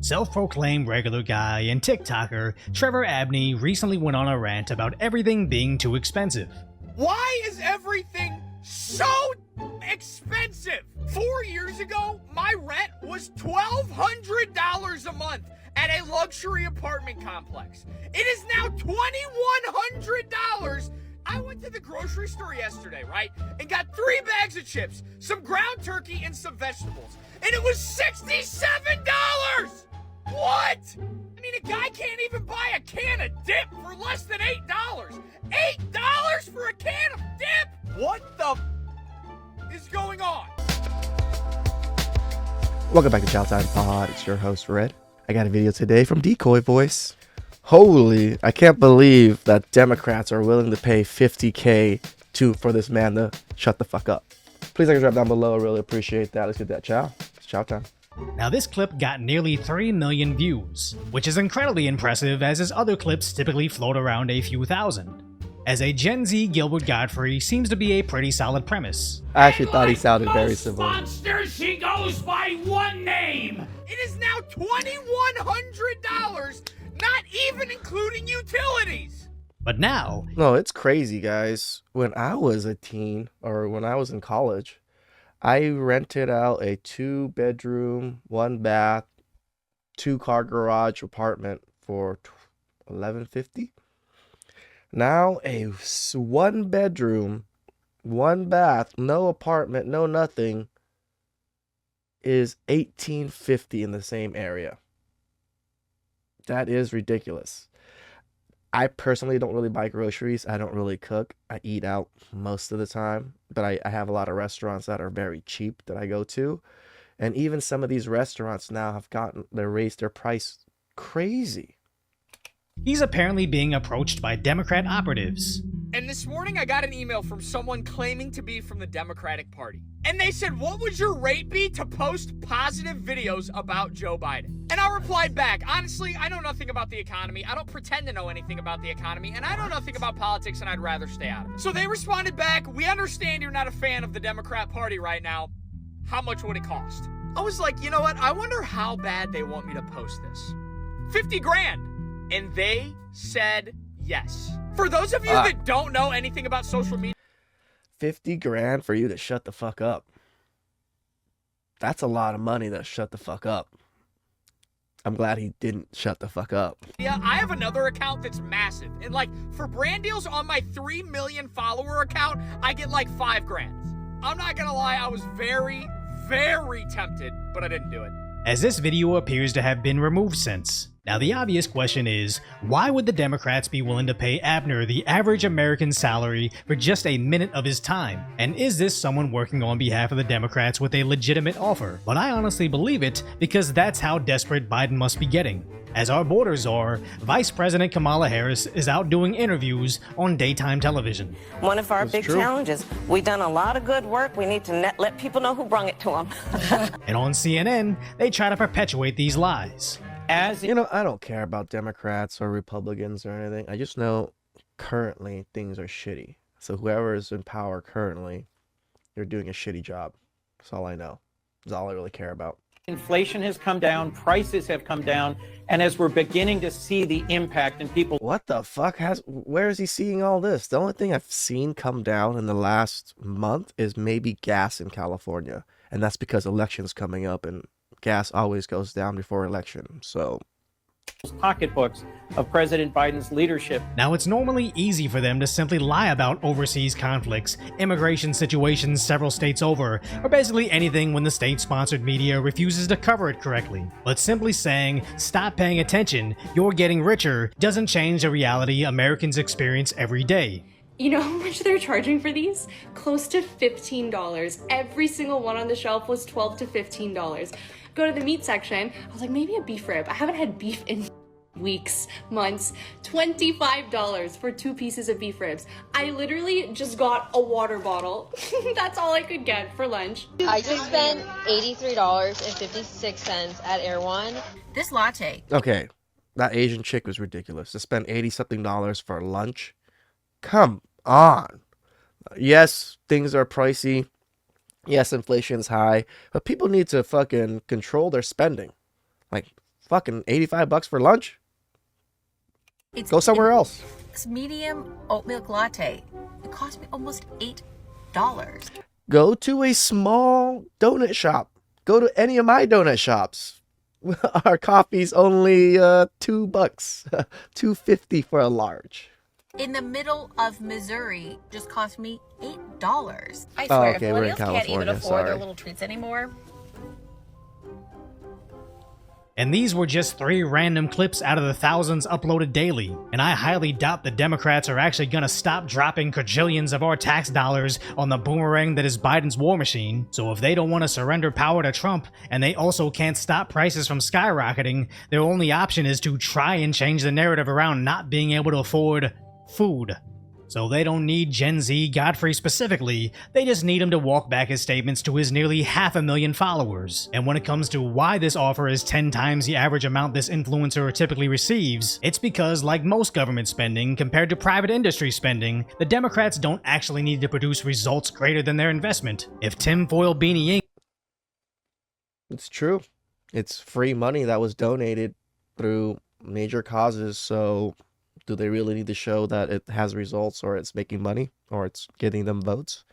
Self-proclaimed regular guy and TikToker Trevor Abney recently went on a rant about everything being too expensive. Why is everything so expensive? 4 years ago, my rent was $1,200 a month at a luxury apartment complex. It is now $2,100. I went to the grocery store yesterday, right? And got 3 bags of chips, some ground turkey, and some vegetables. And it was $67! What? I mean, a guy can't even buy a can of dip for less than $8. $8 for a can of dip? What the is going on? Welcome back to TheChowTimePod. It's your host, Red. I got a video today from Decoy Voice. Holy, I can't believe that Democrats are willing to pay $50K for this man to shut the fuck up. Please like and drop down below. I really appreciate that. Let's get that chow. It's chow time. Now this clip got nearly 3 million views, which is incredibly impressive as his other clips typically float around a few thousand. As a Gen Z Gilbert Godfrey seems to be a pretty solid premise. I actually thought he sounded very similar. Monster, she goes by one name. It is now $2,100, not even including utilities. But now, No, it's crazy, guys. When I was a teen, or when I was in college, I rented out a 2-bedroom, 1-bath, 2-car garage apartment for $1,150. Now a 1-bedroom, 1-bath, no apartment, no nothing, is $1,850 in the same area. That is ridiculous. I personally don't really buy groceries. I don't really cook. I eat out most of the time, but I have a lot of restaurants that are very cheap that I go to. And even some of these restaurants now have raised their price crazy. he's apparently being approached by Democrat operatives. And this morning I got an email from someone claiming to be from the Democratic Party. And they said, what would your rate be to post positive videos about Joe Biden? And I replied back, honestly, I know nothing about the economy. I don't pretend to know anything about the economy. And I know nothing about politics, and I'd rather stay out of it. So they responded back, we understand you're not a fan of the Democrat Party right now. How much would it cost? I was like, you know what? I wonder how bad they want me to post this. 50 grand. And they said yes. For those of you that don't know anything about social media, 50 grand for you to shut the fuck up. That's a lot of money to shut the fuck up. I'm glad he didn't shut the fuck up. yeah, I have another account that's massive. And like for brand deals on my 3 million follower account, I get like 5 grand. I'm not gonna lie, I was very, very tempted, but I didn't do it. As this video appears to have been removed since. Now the obvious question is, why would the Democrats be willing to pay Abner the average American salary for just a minute of his time? And is this someone working on behalf of the Democrats with a legitimate offer? But I honestly believe it because that's how desperate Biden must be getting. As our borders are, Vice President Kamala Harris is out doing interviews on daytime television. One of our That's big true. challenges. We've done a lot of good work. We need to let people know who brung it to them. And on CNN, they try to perpetuate these lies. You know, I don't care about Democrats or Republicans or anything. I just know currently things are shitty. So whoever is in power currently, they're doing a shitty job. That's all I know. That's all I really care about. Inflation has come down, prices have come down, and as we're beginning to see the impact in people, What the fuck where is he seeing all this? The only thing I've seen come down in the last month is maybe gas in California. And that's because election's coming up and gas always goes down before election. So pocketbooks of President Biden's leadership. Now, it's normally easy for them to simply lie about overseas conflicts, immigration situations several states over, or basically anything when the state-sponsored media refuses to cover it correctly. But simply saying, stop paying attention, you're getting richer, doesn't change the reality Americans experience every day. You know how much they're charging for these? Close to $15. Every single one on the shelf was $12 to $15. Go to the meat section. I was like, maybe a beef rib. I haven't had beef in weeks, months. $25 for 2 pieces of beef ribs. I literally just got a water bottle. That's all I could get for lunch. I just spent $83.56 at Air One. This latte. okay, that Asian chick was ridiculous. To spend $80-something for lunch. Come on. Yes, things are pricey. Yes, inflation's high, but people need to fucking control their spending. Like, Fucking $85 for lunch? It's Go somewhere else. This medium oat milk latte, it cost me almost $8. Go to a small donut shop. Go to any of my donut shops. Our coffee's only $2, $2.50 for a large. In the middle of Missouri, just cost me $8. I Oh, swear, okay, if we're in millennials can't even California, afford their sorry. little treats anymore, And these were just 3 random clips out of the thousands uploaded daily, and I highly doubt the Democrats are actually gonna stop dropping quadrillions of our tax dollars on the boomerang that is Biden's war machine. So if they don't want to surrender power to Trump, and they also can't stop prices from skyrocketing, their only option is to try and change the narrative around not being able to afford food. So they don't need Gen Z Godfrey specifically, they just need him to walk back his statements to his nearly 500,000 followers. And when it comes to why this offer is 10 times the average amount this influencer typically receives, it's because, like most government spending compared to private industry spending, the Democrats don't actually need to produce results greater than their investment. If tinfoil beanie Inc. It's true. It's free money that was donated through major causes, so do they really need to show that it has results, or it's making money, or it's getting them votes?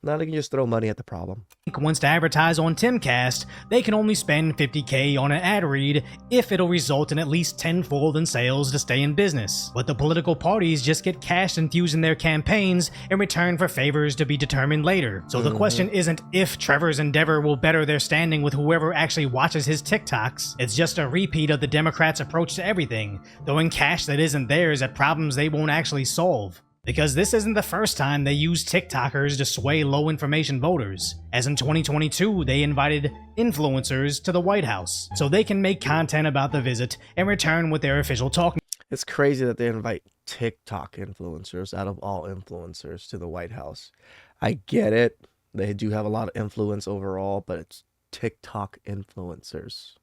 No, they can just throw money at the problem. wants to advertise on Timcast, they can only spend $50K on an ad read if it'll result in at least tenfold in sales to stay in business. But the political parties just get cash infused in their campaigns in return for favors to be determined later. So the question isn't if Trevor's endeavor will better their standing with whoever actually watches his TikToks. It's just a repeat of the Democrats' approach to everything, throwing cash that isn't theirs at problems they won't actually solve. Because this isn't the first time they used TikTokers to sway low-information voters, as in 2022 they invited influencers to the White House, so they can make content about the visit and return with their official talking. It's crazy that they invite TikTok influencers out of all influencers to the White House. I get it. They do have a lot of influence overall, but it's TikTok influencers.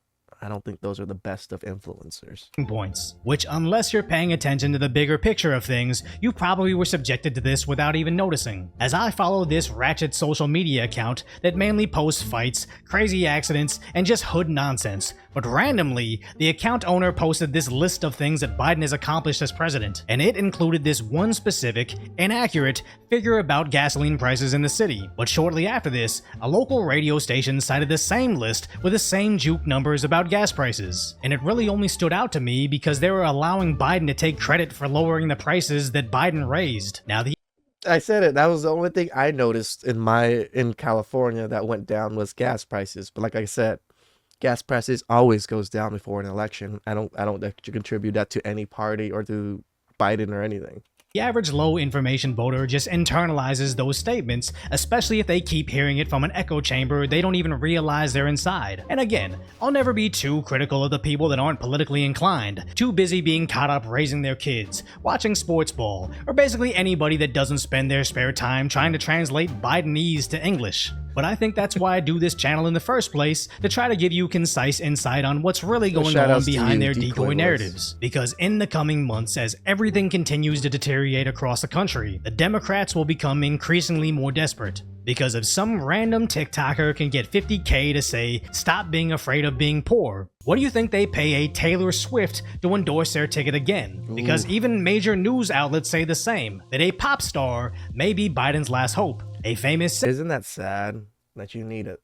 I don't think those are the best of influencers. Points, which, unless you're paying attention to the bigger picture of things, you probably were subjected to this without even noticing. As I follow this ratchet social media account that mainly posts fights, crazy accidents, and just hood nonsense, but randomly, the account owner posted this list of things that Biden has accomplished as president, and it included this one specific, inaccurate figure about gasoline prices in the city. But shortly after this, a local radio station cited the same list with the same juke numbers about gas prices. And it really only stood out to me because they were allowing Biden to take credit for lowering the prices that Biden raised. Now I said it. That was the only thing I noticed in California that went down was gas prices. But like I said, gas prices always goes down before an election. I don't contribute that to any party or to Biden or anything. The average low-information voter just internalizes those statements, especially if they keep hearing it from an echo chamber they don't even realize they're inside. And again, I'll never be too critical of the people that aren't politically inclined, too busy being caught up raising their kids, watching sports ball, or basically anybody that doesn't spend their spare time trying to translate Bidenese to English. But I think that's why I do this channel in the first place, to try to give you concise insight on what's really going on behind their decoy narratives. Because in the coming months, as everything continues to deteriorate across the country, the Democrats will become increasingly more desperate. Because if some random TikToker can get $50K to say, "Stop being afraid of being poor," what do you think they pay a Taylor Swift to endorse their ticket again? Because even major news outlets say the same, that a pop star may be Biden's last hope. A famous... Isn't that sad that you need a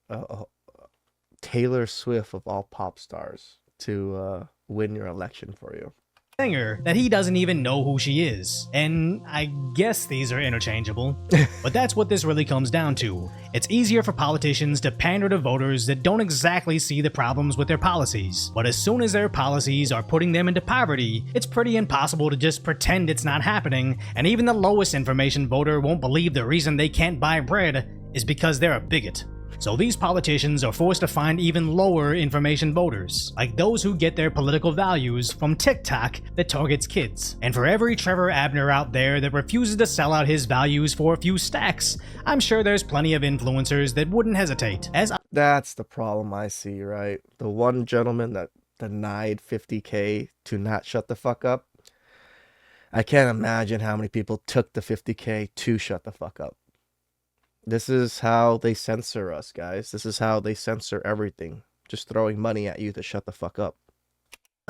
Taylor Swift of all pop stars to win your election for you? Singer that he doesn't even know who she is. And I guess these are interchangeable. But that's what this really comes down to. It's easier for politicians to pander to voters that don't exactly see the problems with their policies. But as soon as their policies are putting them into poverty, it's pretty impossible to just pretend it's not happening, and even the lowest information voter won't believe the reason they can't buy bread is because they're a bigot. So these politicians are forced to find even lower information voters, like those who get their political values from TikTok that targets kids. And for every Trevor Abner out there that refuses to sell out his values for a few stacks, I'm sure there's plenty of influencers that wouldn't hesitate. That's the problem I see, right? The one gentleman that denied $50K to not shut the fuck up. I can't imagine how many people took the $50K to shut the fuck up. This is how they censor us, guys. This is how they censor everything. Just throwing money at you to shut the fuck up.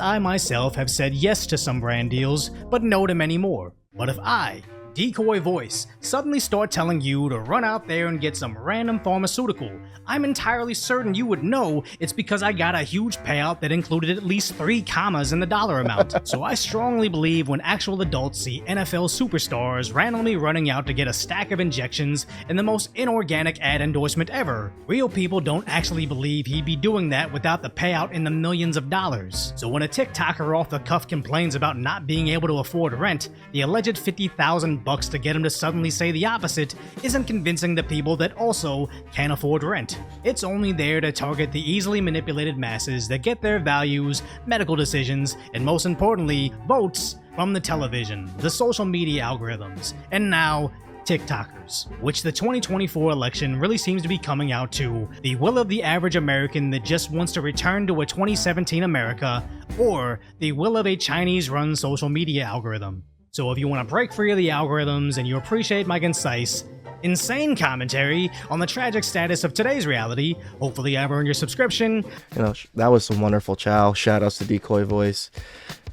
I myself have said yes to some brand deals, but no to many more. But if I, Decoy Voice, suddenly start telling you to run out there and get some random pharmaceutical, I'm entirely certain you would know it's because I got a huge payout that included at least 3 commas in the dollar amount. So I strongly believe when actual adults see NFL superstars randomly running out to get a stack of injections in the most inorganic ad endorsement ever, real people don't actually believe he'd be doing that without the payout in the millions of dollars. So when a TikToker off the cuff complains about not being able to afford rent, the alleged $50,000 to get him to suddenly say the opposite isn't convincing the people that also can't afford rent. It's only there to target the easily manipulated masses that get their values, medical decisions, and most importantly, votes from the television, the social media algorithms, and now TikTokers, which the 2024 election really seems to be coming out to the will of the average American that just wants to return to a 2017 America, or the will of a Chinese-run social media algorithm. So if you want to break free of the algorithms and you appreciate my concise, insane commentary on the tragic status of today's reality, hopefully I've earned your subscription. You know, that was some wonderful chow. Shout outs to Decoy Voice.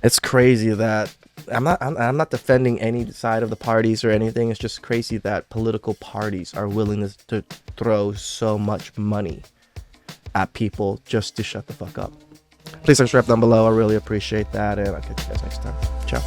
It's crazy that I'm not defending any side of the parties or anything. It's just crazy that political parties are willing to throw so much money at people just to shut the fuck up. Please subscribe down below. I really appreciate that, and I'll catch you guys next time. Ciao.